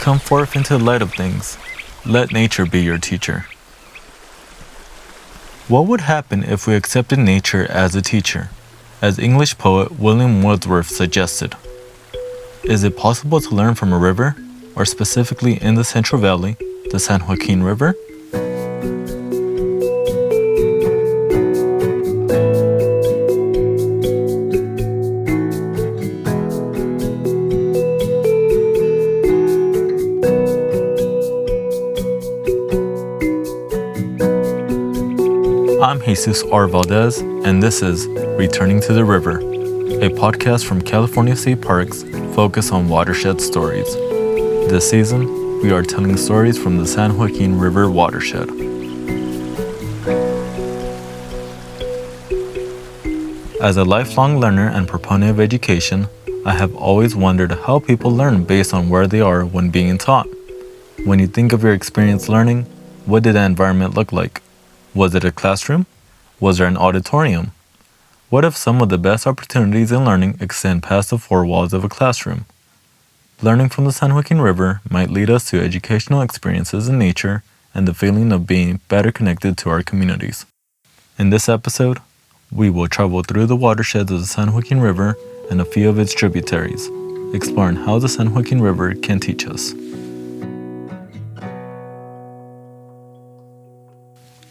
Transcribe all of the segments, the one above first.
Come forth into the light of things. Let nature be your teacher. What would happen if we accepted nature as a teacher, as English poet William Wordsworth suggested? Is it possible to learn from a river, or specifically in the Central Valley, the San Joaquin River? I'm Jesus R. Valdez, and this is Returning to the River, a podcast from California State Parks focused on watershed stories. This season, we are telling stories from the San Joaquin River watershed. As a lifelong learner and proponent of education, I have always wondered how people learn based on where they are when being taught. When you think of your experience learning, what did the environment look like? Was it a classroom? Was there an auditorium? What if some of the best opportunities in learning extend past the four walls of a classroom? Learning from the San Joaquin River might lead us to educational experiences in nature and the feeling of being better connected to our communities. In this episode, we will travel through the watersheds of the San Joaquin River and a few of its tributaries, exploring how the San Joaquin River can teach us.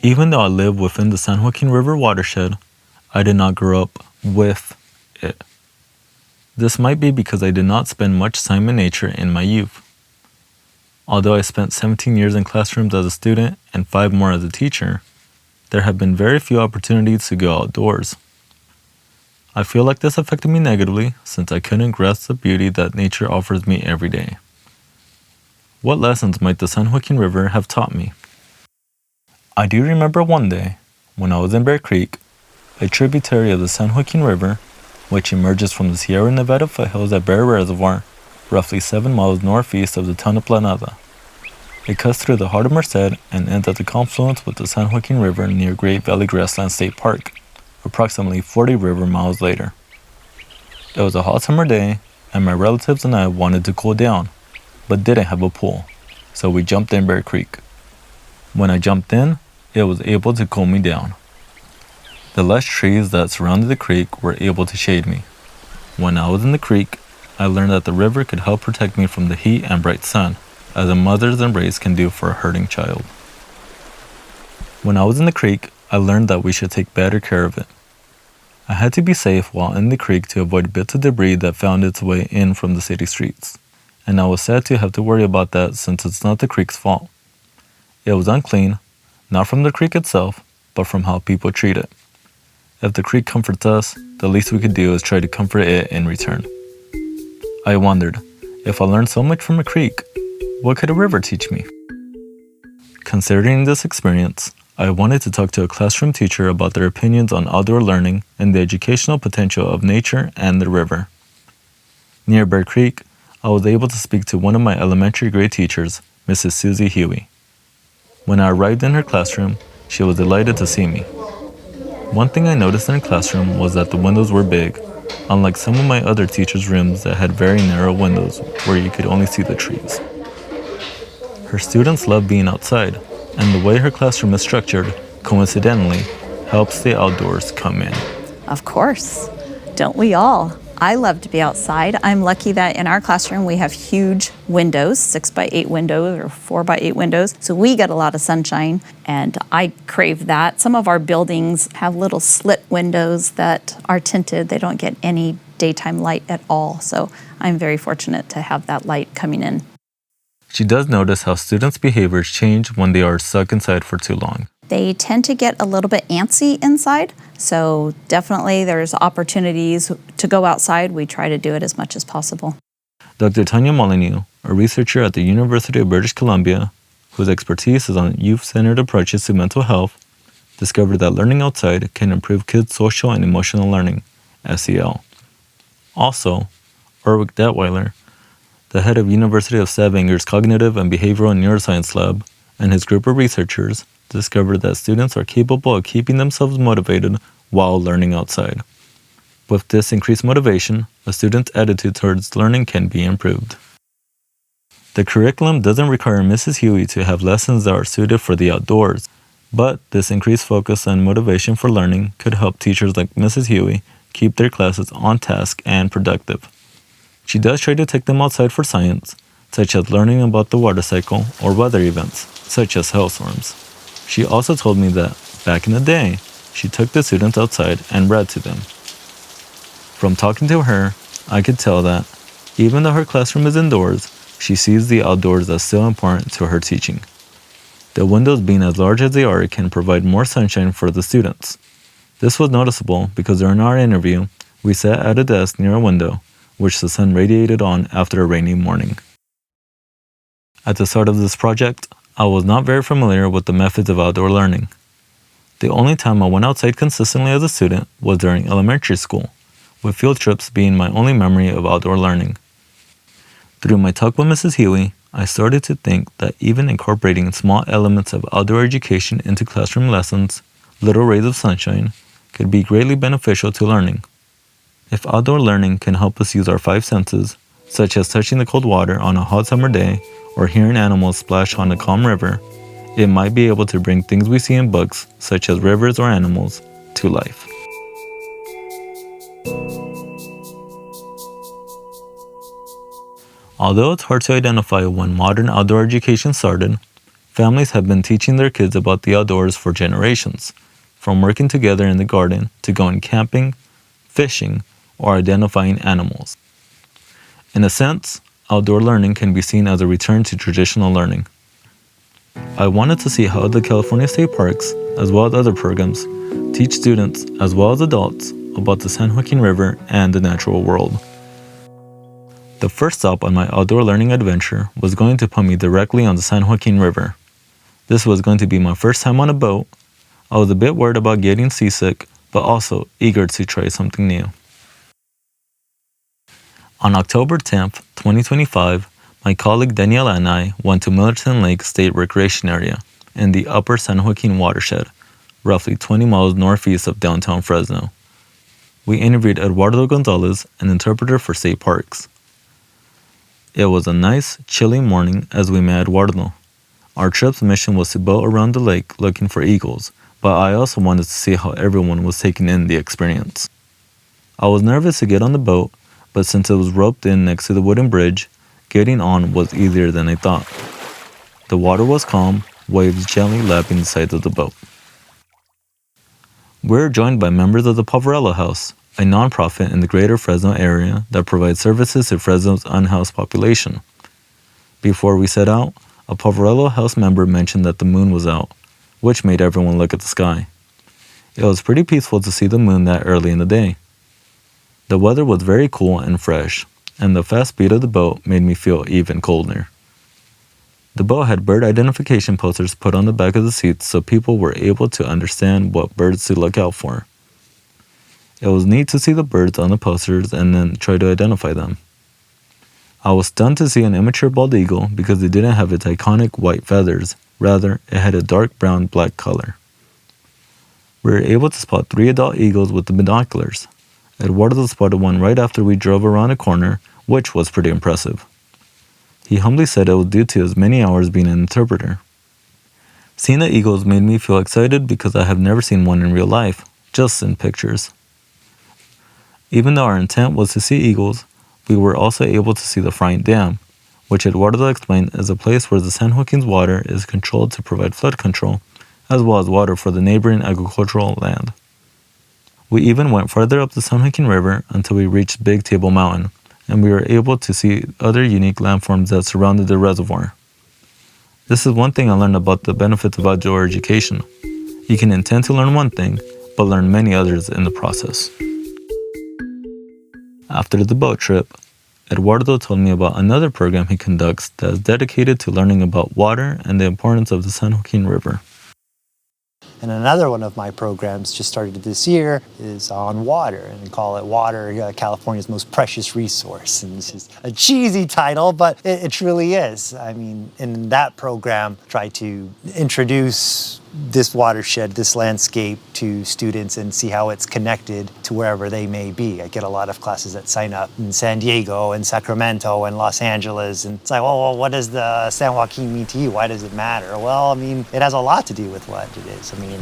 Even though I live within the San Joaquin River watershed, I did not grow up with it. This might be because I did not spend much time in nature in my youth. Although I spent 17 years in classrooms as a student and 5 more as a teacher, there have been very few opportunities to go outdoors. I feel like this affected me negatively since I couldn't grasp the beauty that nature offers me every day. What lessons might the San Joaquin River have taught me? I do remember one day, when I was in Bear Creek, a tributary of the San Joaquin River, which emerges from the Sierra Nevada foothills at Bear Reservoir, roughly 7 miles northeast of the town of Planada. It cuts through the heart of Merced and ends at the confluence with the San Joaquin River near Great Valley Grassland State Park, approximately 40 river miles later. It was a hot summer day, and my relatives and I wanted to cool down, but didn't have a pool, so we jumped in Bear Creek. When I jumped in, it was able to cool me down. The lush trees that surrounded the creek were able to shade me. When I was in the creek, I learned that the river could help protect me from the heat and bright sun, as a mother's embrace can do for a hurting child. When I was in the creek, I learned that we should take better care of it. I had to be safe while in the creek to avoid bits of debris that found its way in from the city streets, and I was sad to have to worry about that since it's not the creek's fault. It was unclean, not from the creek itself, but from how people treat it. If the creek comforts us, the least we could do is try to comfort it in return. I wondered, if I learned so much from a creek, what could a river teach me? Considering this experience, I wanted to talk to a classroom teacher about their opinions on outdoor learning and the educational potential of nature and the river. Near Bear Creek, I was able to speak to one of my elementary grade teachers, Mrs. Susie Huey. When I arrived in her classroom, she was delighted to see me. One thing I noticed in her classroom was that the windows were big, unlike some of my other teachers' rooms that had very narrow windows where you could only see the trees. Her students love being outside, and the way her classroom is structured, coincidentally, helps the outdoors come in. Of course. Don't we all? I love to be outside. I'm lucky that in our classroom we have huge windows, 6x8 windows or 4x8 windows. So we get a lot of sunshine, and I crave that. Some of our buildings have little slit windows that are tinted. They don't get any daytime light at all. So I'm very fortunate to have that light coming in. She does notice how students' behaviors change when they are stuck inside for too long. They tend to get a little bit antsy inside, so definitely there's opportunities to go outside. We try to do it as much as possible. Dr. Tanya Molyneux, a researcher at the University of British Columbia, whose expertise is on youth-centered approaches to mental health, discovered that learning outside can improve kids' social and emotional learning, SEL. Also, Ulrich Detweiler, the head of University of Stavanger's Cognitive and Behavioral Neuroscience Lab, and his group of researchers discovered that students are capable of keeping themselves motivated while learning outside. With this increased motivation, a student's attitude towards learning can be improved. The curriculum doesn't require Mrs. Huey to have lessons that are suited for the outdoors, but this increased focus and motivation for learning could help teachers like Mrs. Huey keep their classes on task and productive. She does try to take them outside for science, such as learning about the water cycle or weather events, such as hailstorms. She also told me that, back in the day, she took the students outside and read to them. From talking to her, I could tell that, even though her classroom is indoors, she sees the outdoors as still important to her teaching. The windows being as large as they are can provide more sunshine for the students. This was noticeable because during our interview, we sat at a desk near a window, which the sun radiated on after a rainy morning. At the start of this project, I was not very familiar with the methods of outdoor learning. The only time I went outside consistently as a student was during elementary school, with field trips being my only memory of outdoor learning. Through my talk with Mrs. Huey, I started to think that even incorporating small elements of outdoor education into classroom lessons, little rays of sunshine, could be greatly beneficial to learning. If outdoor learning can help us use our five senses, such as touching the cold water on a hot summer day or hearing animals splash on a calm river, it might be able to bring things we see in books, such as rivers or animals, to life. Although it's hard to identify when modern outdoor education started, families have been teaching their kids about the outdoors for generations, from working together in the garden to going camping, fishing, or identifying animals. In a sense, outdoor learning can be seen as a return to traditional learning. I wanted to see how the California State Parks, as well as other programs, teach students, as well as adults, about the San Joaquin River and the natural world. The first stop on my outdoor learning adventure was going to put me directly on the San Joaquin River. This was going to be my first time on a boat. I was a bit worried about getting seasick, but also eager to try something new. On October 10th, 2025, my colleague Daniela and I went to Millerton Lake State Recreation Area in the upper San Joaquin watershed, roughly 20 miles northeast of downtown Fresno. We interviewed Eduardo Gonzalez, an interpreter for State Parks. It was a nice, chilly morning as we met Eduardo. Our trip's mission was to boat around the lake looking for eagles, but I also wanted to see how everyone was taking in the experience. I was nervous to get on the boat, but since it was roped in next to the wooden bridge, getting on was easier than I thought. The water was calm, waves gently lapping the sides of the boat. We were joined by members of the Poverello House, a nonprofit in the greater Fresno area that provides services to Fresno's unhoused population. Before we set out, a Poverello House member mentioned that the moon was out, which made everyone look at the sky. It was pretty peaceful to see the moon that early in the day. The weather was very cool and fresh, and the fast speed of the boat made me feel even colder. The boat had bird identification posters put on the back of the seats so people were able to understand what birds to look out for. It was neat to see the birds on the posters and then try to identify them. I was stunned to see an immature bald eagle because it didn't have its iconic white feathers. Rather, it had a dark brown-black color. We were able to spot 3 adult eagles with the binoculars. Eduardo spotted one right after we drove around a corner, which was pretty impressive. He humbly said it was due to his many hours being an interpreter. Seeing the eagles made me feel excited because I have never seen one in real life, just in pictures. Even though our intent was to see eagles, we were also able to see the Frying Dam, which Eduardo explained is a place where the San Joaquin's water is controlled to provide flood control, as well as water for the neighboring agricultural land. We even went farther up the San Joaquin River until we reached Big Table Mountain, and we were able to see other unique landforms that surrounded the reservoir. This is one thing I learned about the benefits of outdoor education. You can intend to learn one thing, but learn many others in the process. After the boat trip, Eduardo told me about another program he conducts that is dedicated to learning about water and the importance of the San Joaquin River. And another one of my programs just started this year is on water, and we call it Water, California's Most Precious Resource. And this is a cheesy title, but it truly is. I mean, in that program, try to introduce this watershed, this landscape to students and see how it's connected to wherever they may be. I get a lot of classes that sign up in San Diego and Sacramento and Los Angeles, and it's like, well, what does the San Joaquin mean to you? Why does it matter? Well, I mean, it has a lot to do with what it is. I mean,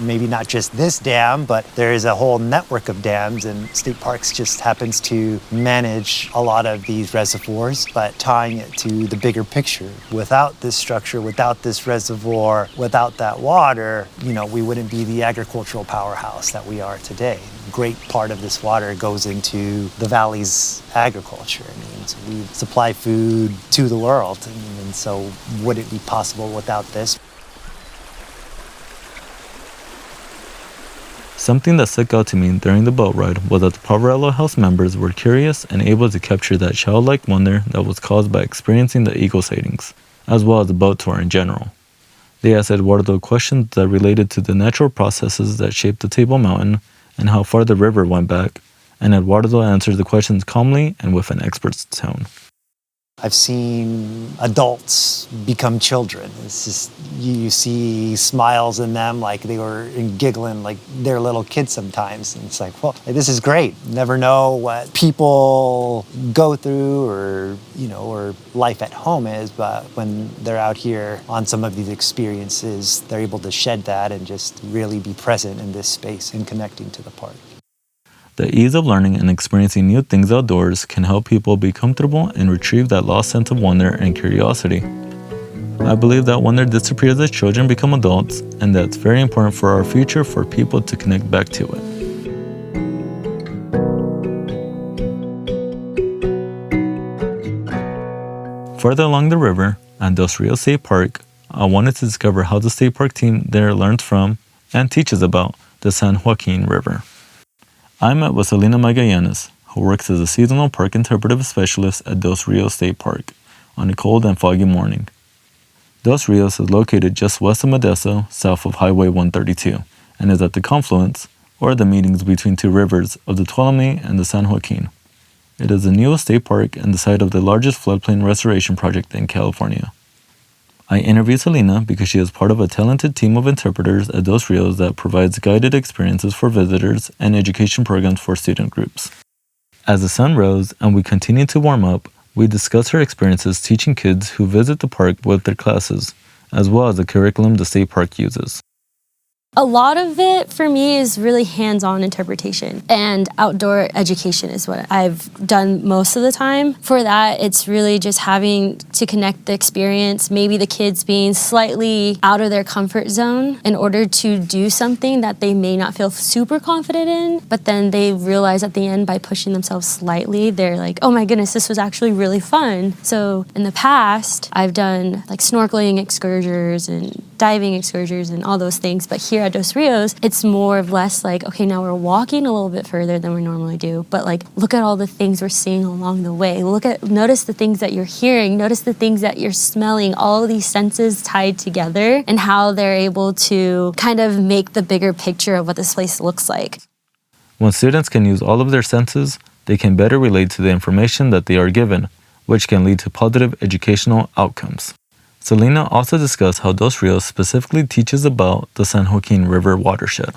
maybe not just this dam, but there is a whole network of dams, and state parks just happens to manage a lot of these reservoirs, but tying it to the bigger picture. Without this structure, without this reservoir, without that water, we wouldn't be the agricultural powerhouse that we are today. A great part of this water goes into the valley's agriculture. I mean, so we supply food to the world, and so would it be possible without this? Something that stuck out to me during the boat ride was that the Poverello House members were curious and able to capture that childlike wonder that was caused by experiencing the eagle sightings, as well as the boat tour in general. They asked Eduardo questions that related to the natural processes that shaped the Table Mountain and how far the river went back, and Eduardo answered the questions calmly and with an expert's tone. I've seen adults become children. It's just, you see smiles in them like they were giggling like they're little kids sometimes. And it's like, well, this is great. Never know what people go through or life at home is, but when they're out here on some of these experiences, they're able to shed that and just really be present in this space and connecting to the park. The ease of learning and experiencing new things outdoors can help people be comfortable and retrieve that lost sense of wonder and curiosity. I believe that wonder disappears as children become adults, and that's very important for our future for people to connect back to it. Further along the river, at Dos Rios State Park, I wanted to discover how the state park team there learns from and teaches about the San Joaquin River. I met with Selena Magallanes, who works as a seasonal park interpretive specialist at Dos Rios State Park, on a cold and foggy morning. Dos Rios is located just west of Modesto, south of Highway 132, and is at the confluence, or the meetings between two rivers of the Tuolumne and the San Joaquin. It is the newest state park and the site of the largest floodplain restoration project in California. I interviewed Selena because she is part of a talented team of interpreters at Dos Rios that provides guided experiences for visitors and education programs for student groups. As the sun rose and we continued to warm up, we discussed her experiences teaching kids who visit the park with their classes, as well as the curriculum the state park uses. A lot of it for me is really hands-on interpretation, and outdoor education is what I've done most of the time. For that, it's really just having to connect the experience, maybe the kids being slightly out of their comfort zone in order to do something that they may not feel super confident in, but then they realize at the end by pushing themselves slightly, they're like, oh my goodness, this was actually really fun. So in the past, I've done like snorkeling excursions and diving excursions and all those things, but here at Dos Rios, it's more or less like, okay, now we're walking a little bit further than we normally do, but like, look at all the things we're seeing along the way. Notice the things that you're hearing, notice the things that you're smelling, all of these senses tied together and how they're able to kind of make the bigger picture of what this place looks like. When students can use all of their senses, they can better relate to the information that they are given, which can lead to positive educational outcomes. Selena also discussed how Dos Rios specifically teaches about the San Joaquin River watershed.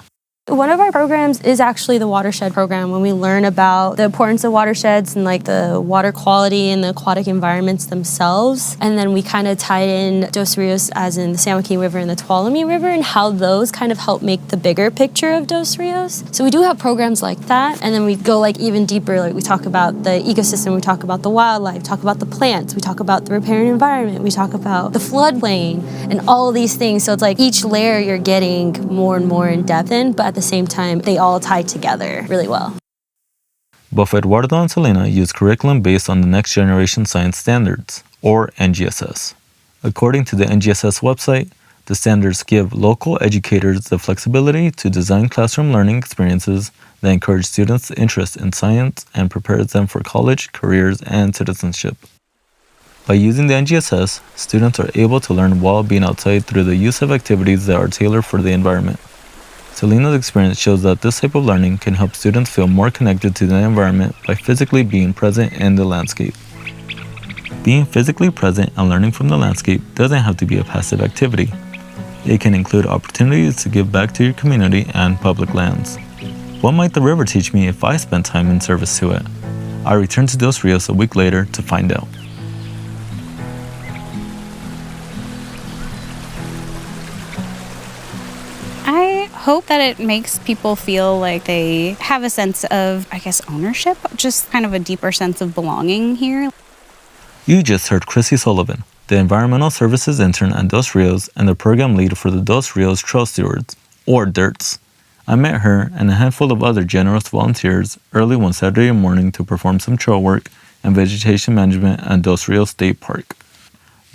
One of our programs is actually the watershed program, when we learn about the importance of watersheds and like the water quality and the aquatic environments themselves. And then we kind of tie in Dos Rios as in the San Joaquin River and the Tuolumne River and how those kind of help make the bigger picture of Dos Rios. So we do have programs like that. And then we go like even deeper, like we talk about the ecosystem, we talk about the wildlife, talk about the plants, we talk about the riparian environment, we talk about the floodplain and all of these things. So it's like each layer you're getting more and more in depth in, but at the same time, they all tie together really well. Both Eduardo and Selena use curriculum based on the Next Generation Science Standards, or NGSS. According to the NGSS website, the standards give local educators the flexibility to design classroom learning experiences that encourage students' interest in science and prepares them for college, careers, and citizenship. By using the NGSS, students are able to learn while being outside through the use of activities that are tailored for the environment. Selena's experience shows that this type of learning can help students feel more connected to the environment by physically being present in the landscape. Being physically present and learning from the landscape doesn't have to be a passive activity. It can include opportunities to give back to your community and public lands. What might the river teach me if I spent time in service to it? I returned to Dos Rios a week later to find out. I hope that it makes people feel like they have a sense of, ownership, just kind of a deeper sense of belonging here. You just heard Chrissy Sullivan, the Environmental Services Intern at Dos Rios and the Program Lead for the Dos Rios Trail Stewards, or DIRTS. I met her and a handful of other generous volunteers early one Saturday morning to perform some trail work and vegetation management at Dos Rios State Park.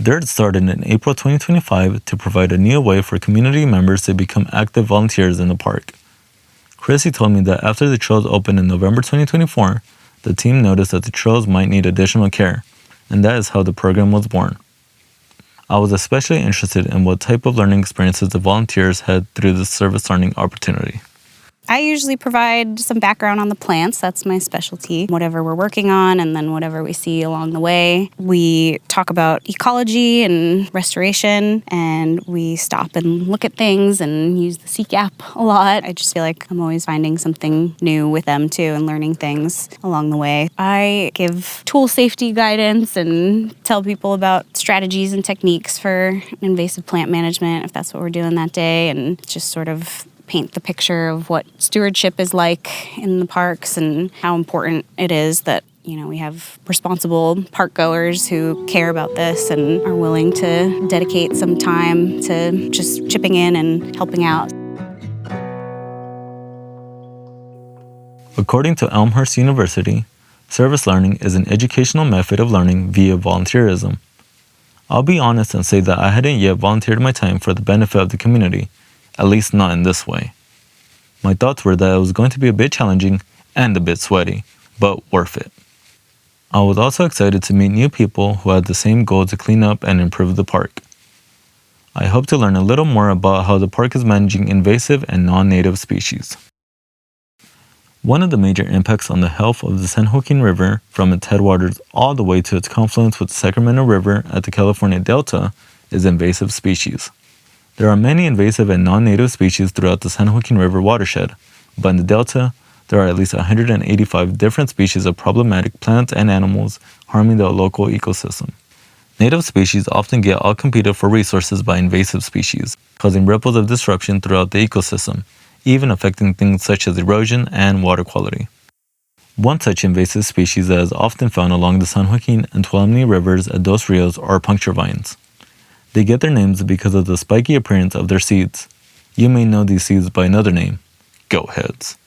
DIRTS started in April 2025 to provide a new way for community members to become active volunteers in the park. Chrissy told me that after the trails opened in November 2024, the team noticed that the trails might need additional care, and that is how the program was born. I was especially interested in what type of learning experiences the volunteers had through this service learning opportunity. I usually provide some background on the plants. That's my specialty. Whatever we're working on and then whatever we see along the way. We talk about ecology and restoration, and we stop and look at things and use the Seek app a lot. I just feel like I'm always finding something new with them too and learning things along the way. I give tool safety guidance and tell people about strategies and techniques for invasive plant management if that's what we're doing that day, and just sort of paint the picture of what stewardship is like in the parks and how important it is that, we have responsible park goers who care about this and are willing to dedicate some time to just chipping in and helping out. According to Elmhurst University, service learning is an educational method of learning via volunteerism. I'll be honest and say that I hadn't yet volunteered my time for the benefit of the community, at least not in this way. My thoughts were that it was going to be a bit challenging and a bit sweaty, but worth it. I was also excited to meet new people who had the same goal to clean up and improve the park. I hope to learn a little more about how the park is managing invasive and non-native species. One of the major impacts on the health of the San Joaquin River, from its headwaters all the way to its confluence with the Sacramento River at the California Delta, is invasive species. There are many invasive and non-native species throughout the San Joaquin River watershed, but in the Delta, there are at least 185 different species of problematic plants and animals harming the local ecosystem. Native species often get outcompeted for resources by invasive species, causing ripples of disruption throughout the ecosystem, even affecting things such as erosion and water quality. One such invasive species that is often found along the San Joaquin and Tuolumne rivers at Dos Rios are puncture vines. They get their names because of the spiky appearance of their seeds. You may know these seeds by another name, goat heads.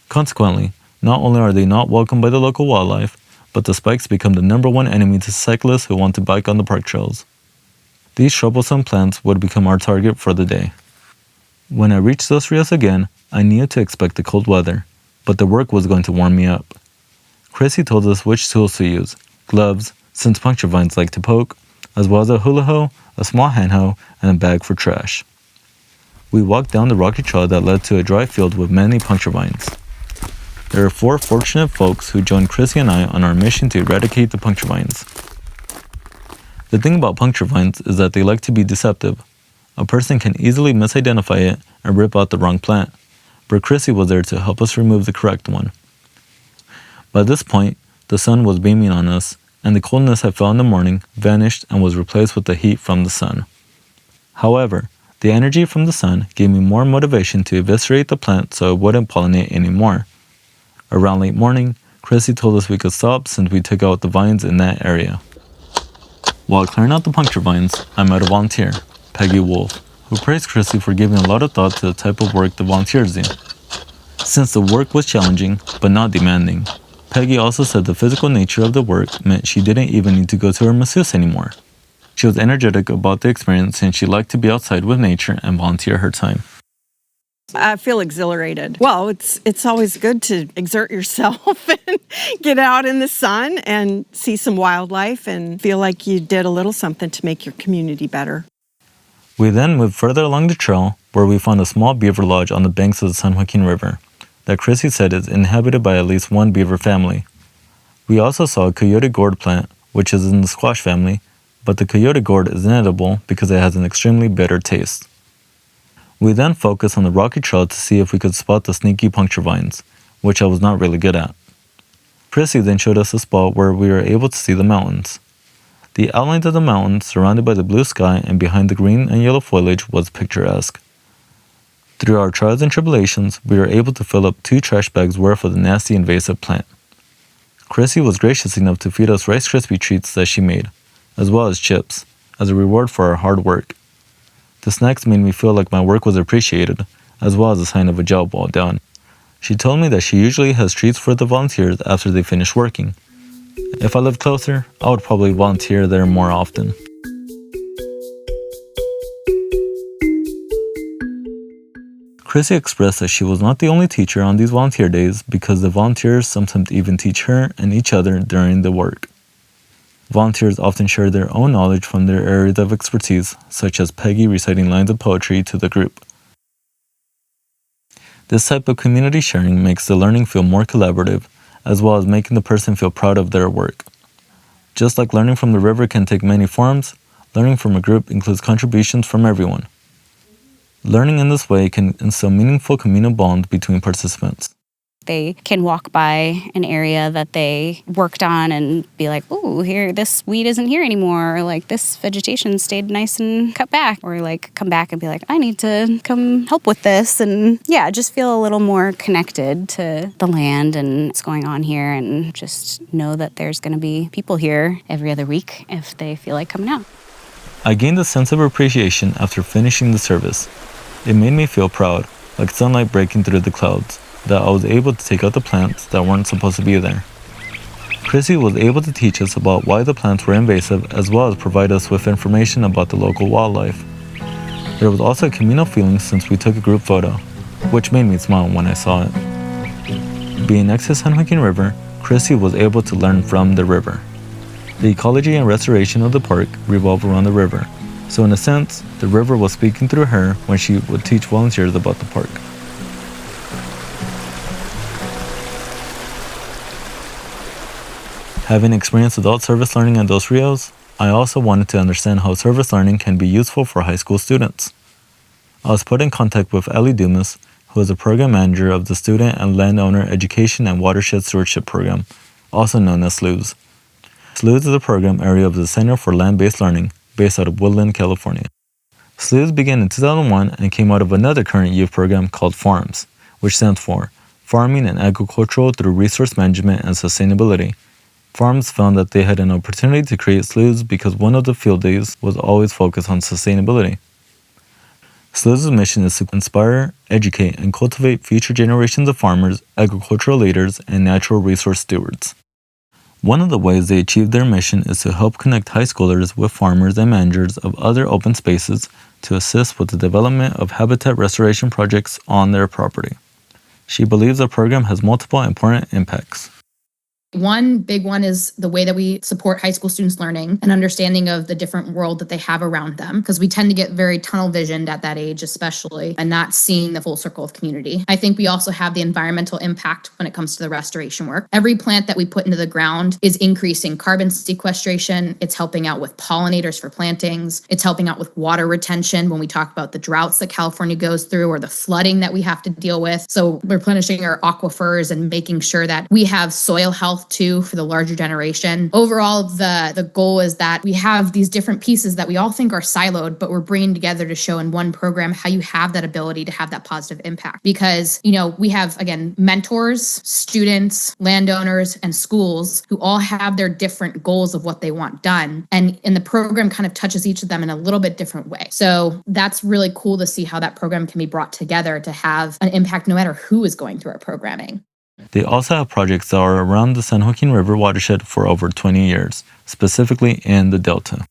Consequently, not only are they not welcomed by the local wildlife, but the spikes become the number one enemy to cyclists who want to bike on the park trails. These troublesome plants would become our target for the day. When I reached Dos Rios again, I knew to expect the cold weather, but the work was going to warm me up. Chrissy told us which tools to use, gloves, since puncture vines like to poke, as well as a hula hoe, a small hand hoe, and a bag for trash. We walked down the rocky trail that led to a dry field with many puncture vines. There are 4 fortunate folks who joined Chrissy and I on our mission to eradicate the puncture vines. The thing about puncture vines is that they like to be deceptive. A person can easily misidentify it and rip out the wrong plant, but Chrissy was there to help us remove the correct one. By this point, the sun was beaming on us, and the coldness I felt in the morning vanished and was replaced with the heat from the sun. However, the energy from the sun gave me more motivation to eviscerate the plant so it wouldn't pollinate anymore. Around late morning, Chrissy told us we could stop since we took out the vines in that area. While clearing out the puncture vines, I met a volunteer, Peggy Wolf, who praised Chrissy for giving a lot of thought to the type of work the volunteers do. Since the work was challenging, but not demanding, Peggy also said the physical nature of the work meant she didn't even need to go to her masseuse anymore. She was energetic about the experience since she liked to be outside with nature and volunteer her time. I feel exhilarated. Well, it's always good to exert yourself and get out in the sun and see some wildlife and feel like you did a little something to make your community better. We then moved further along the trail where we found a small beaver lodge on the banks of the San Joaquin River that Chrissy said is inhabited by at least one beaver family. We also saw a coyote gourd plant, which is in the squash family, but the coyote gourd is inedible because it has an extremely bitter taste. We then focused on the rocky trail to see if we could spot the sneaky puncture vines, which I was not really good at. Chrissy then showed us a spot where we were able to see the mountains. The outlines of the mountains, surrounded by the blue sky and behind the green and yellow foliage, was picturesque. Through our trials and tribulations, we were able to fill up 2 trash bags worth of the nasty invasive plant. Chrissy was gracious enough to feed us Rice Krispie treats that she made, as well as chips, as a reward for our hard work. The snacks made me feel like my work was appreciated, as well as a sign of a job well done. She told me that she usually has treats for the volunteers after they finish working. If I lived closer, I would probably volunteer there more often. Chrissy expressed that she was not the only teacher on these volunteer days because the volunteers sometimes even teach her and each other during the work. Volunteers often share their own knowledge from their areas of expertise, such as Peggy reciting lines of poetry to the group. This type of community sharing makes the learning feel more collaborative, as well as making the person feel proud of their work. Just like learning from the river can take many forms, learning from a group includes contributions from everyone. Learning in this way can instill meaningful communal bond between participants. They can walk by an area that they worked on and be like, ooh, here, this weed isn't here anymore. Or like, this vegetation stayed nice and cut back. Or like, come back and be like, I need to come help with this. And yeah, just feel a little more connected to the land and what's going on here. And just know that there's going to be people here every other week if they feel like coming out. I gained a sense of appreciation after finishing the service. It made me feel proud, like sunlight breaking through the clouds, that I was able to take out the plants that weren't supposed to be there. Chrissy was able to teach us about why the plants were invasive, as well as provide us with information about the local wildlife. There was also a communal feeling since we took a group photo, which made me smile when I saw it. Being next to San Joaquin River, Chrissy was able to learn from the river. The ecology and restoration of the park revolve around the river, so in a sense, the river was speaking through her when she would teach volunteers about the park. Having experienced adult service learning at Dos Rios, I also wanted to understand how service learning can be useful for high school students. I was put in contact with Ellie Dumas, who is the program manager of the Student and Landowner Education and Watershed Stewardship Program, also known as SLUES. SLUES is a program area of the Center for Land-Based Learning, based out of Woodland, California. SLUES began in 2001 and came out of another current youth program called FARMS, which stands for Farming and Agricultural Through Resource Management and Sustainability. FARMS found that they had an opportunity to create SLUES because one of the field days was always focused on sustainability. SLUES' mission is to inspire, educate, and cultivate future generations of farmers, agricultural leaders, and natural resource stewards. One of the ways they achieve their mission is to help connect high schoolers with farmers and managers of other open spaces to assist with the development of habitat restoration projects on their property. She believes the program has multiple important impacts. One big one is the way that we support high school students' learning and understanding of the different world that they have around them, because we tend to get very tunnel visioned at that age, especially, and not seeing the full circle of community. I think we also have the environmental impact when it comes to the restoration work. Every plant that we put into the ground is increasing carbon sequestration. It's helping out with pollinators for plantings. It's helping out with water retention when we talk about the droughts that California goes through or the flooding that we have to deal with. So replenishing our aquifers and making sure that we have soil health too for the larger generation. Overall, the goal is that we have these different pieces that we all think are siloed, but we're bringing together to show in one program how you have that ability to have that positive impact. Because, we have, again, mentors, students, landowners, and schools who all have their different goals of what they want done. And the program kind of touches each of them in a little bit different way. So that's really cool to see how that program can be brought together to have an impact no matter who is going through our programming. They also have projects that are around the San Joaquin River watershed for over 20 years, specifically in the Delta.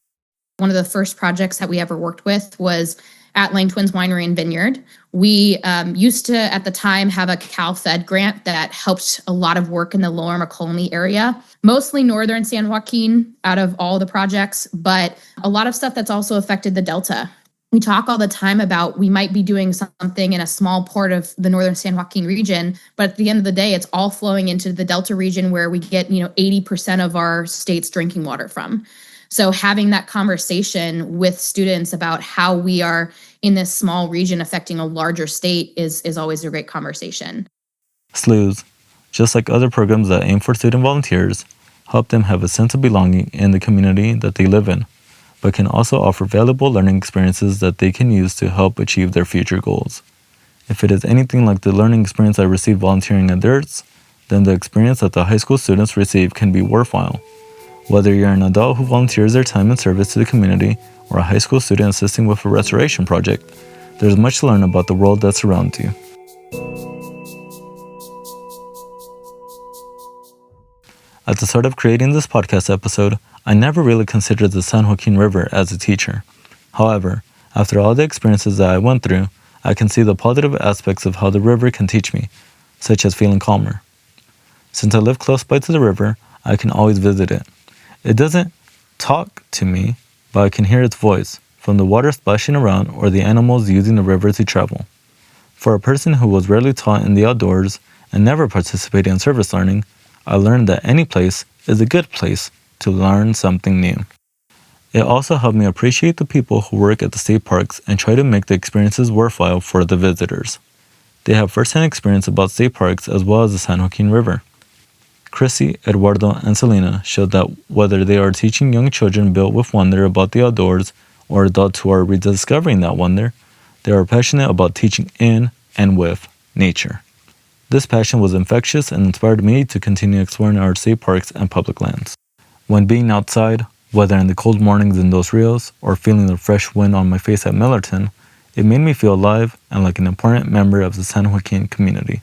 One of the first projects that we ever worked with was at Lane Twins Winery and Vineyard. We used to, at the time, have a Cal Fed grant that helped a lot of work in the Lower McColney area, mostly northern San Joaquin out of all the projects, but a lot of stuff that's also affected the Delta. We talk all the time about we might be doing something in a small part of the northern San Joaquin region, but at the end of the day, it's all flowing into the Delta region where we get, 80% of our state's drinking water from. So having that conversation with students about how we are, in this small region affecting a larger state is always a great conversation. SLUs, just like other programs that aim for student volunteers, help them have a sense of belonging in the community that they live in, but can also offer valuable learning experiences that they can use to help achieve their future goals. If it is anything like the learning experience I received volunteering at DIRTS, then the experience that the high school students receive can be worthwhile. Whether you're an adult who volunteers their time and service to the community or a high school student assisting with a restoration project, there's much to learn about the world that surrounds you. At the start of creating this podcast episode, I never really considered the San Joaquin River as a teacher. However, after all the experiences that I went through, I can see the positive aspects of how the river can teach me, such as feeling calmer. Since I live close by to the river, I can always visit it. It doesn't talk to me, but I can hear its voice from the water splashing around or the animals using the river to travel. For a person who was rarely taught in the outdoors and never participated in service learning, I learned that any place is a good place to learn something new. It also helped me appreciate the people who work at the state parks and try to make the experiences worthwhile for the visitors. They have first-hand experience about state parks as well as the San Joaquin River. Chrissy, Eduardo, and Selena showed that whether they are teaching young children built with wonder about the outdoors or adults who are rediscovering that wonder, they are passionate about teaching in and with nature. This passion was infectious and inspired me to continue exploring our state parks and public lands. When being outside, whether in the cold mornings in Dos Rios or feeling the fresh wind on my face at Millerton, it made me feel alive and like an important member of the San Joaquin community.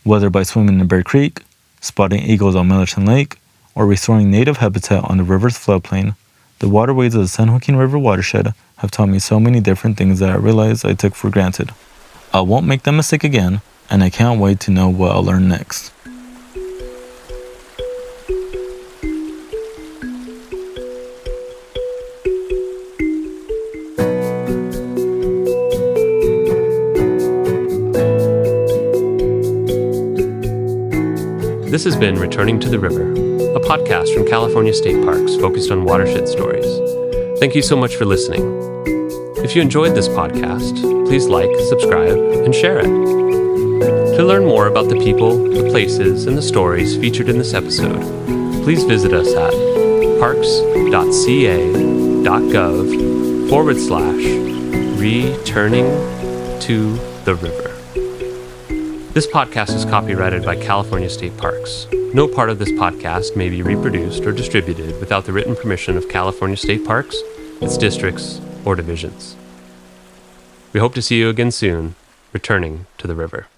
Whether by swimming in Bear Creek, spotting eagles on Millerton Lake, or restoring native habitat on the river's floodplain, the waterways of the San Joaquin River watershed have taught me so many different things that I realized I took for granted. I won't make that mistake again, and I can't wait to know what I'll learn next. This has been Returning to the River, a podcast from California State Parks focused on watershed stories. Thank you so much for listening. If you enjoyed this podcast, please like, subscribe, and share it. To learn more about the people, the places, and the stories featured in this episode, please visit us at parks.ca.gov/returning to the river. This podcast is copyrighted by California State Parks. No part of this podcast may be reproduced or distributed without the written permission of California State Parks, its districts, or divisions. We hope to see you again soon, returning to the river.